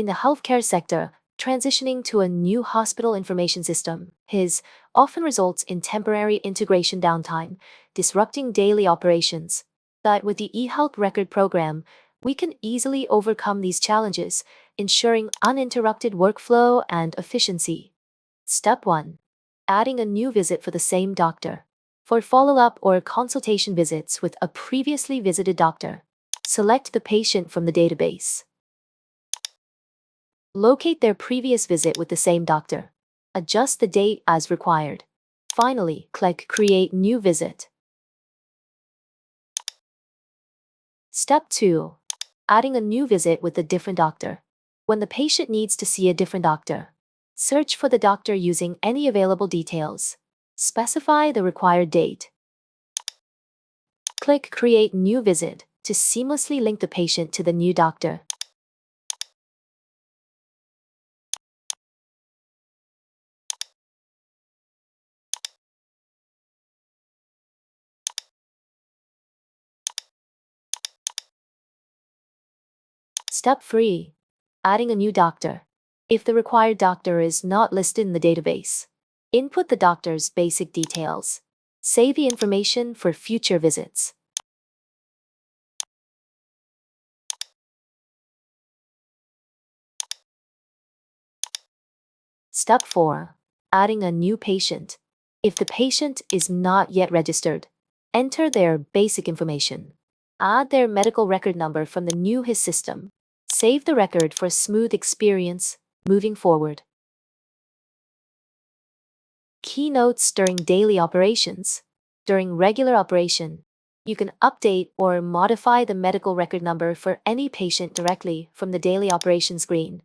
in the healthcare sector, transitioning to a new hospital information system, HIS, often results in temporary integration downtime, disrupting daily operations. But with the eHealth record program, we can easily overcome these challenges, ensuring uninterrupted workflow and efficiency. Step 1. Adding a new visit for the same doctor. For follow-up or consultation visits with a previously visited doctor, select the patient from the database. Locate their previous visit with the same doctor. Adjust the date as required. Finally, click Create New Visit. Step 2. Adding a new visit with a different doctor. When the patient needs to see a different doctor, search for the doctor using any available details. Specify the required date. Click Create New Visit to seamlessly link the patient to the new doctor. Step 3. Adding a new doctor. If the required doctor is not listed in the database, input the doctor's basic details. Save the information for future visits. Step 4. Adding a new patient. If the patient is not yet registered, enter their basic information. Add their medical record number from the new HIS system. Save the record for a smooth experience moving forward. Keynotes during daily operations. During regular operation, you can update or modify the medical record number for any patient directly from the daily operation screen.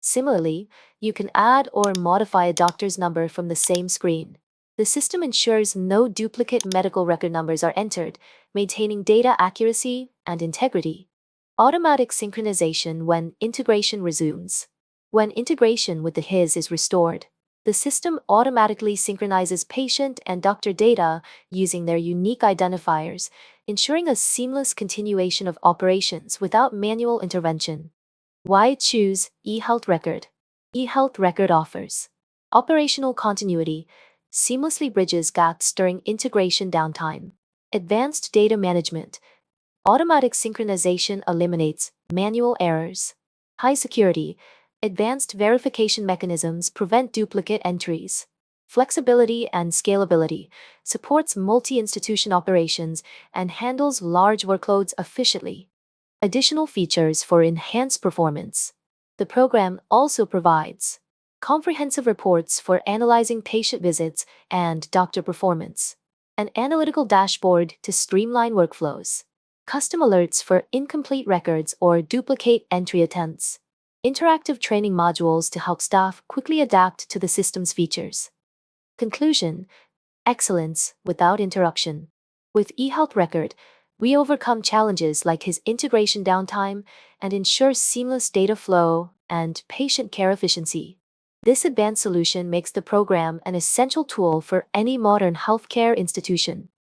Similarly, you can add or modify a doctor's number from the same screen. The system ensures no duplicate medical record numbers are entered, maintaining data accuracy and integrity. Automatic synchronization when integration resumes. When integration with the HIS is restored, the system automatically synchronizes patient and doctor data using their unique identifiers, ensuring a seamless continuation of operations without manual intervention. Why choose eHealth Record? eHealth Record offers operational continuity, seamlessly bridges gaps during integration downtime, advanced data management, automatic synchronization eliminates manual errors, high security, advanced verification mechanisms prevent duplicate entries, flexibility and scalability, supports multi-institution operations and handles large workloads efficiently. Additional features for enhanced performance. The program also provides comprehensive reports for analyzing patient visits and doctor performance, an analytical dashboard to streamline workflows, custom alerts for incomplete records or duplicate entry attempts, interactive training modules to help staff quickly adapt to the system's features. Conclusion: excellence without interruption. With eHealth Record, we overcome challenges like HIS integration downtime and ensure seamless data flow and patient care efficiency. This advanced solution makes the program an essential tool for any modern healthcare institution.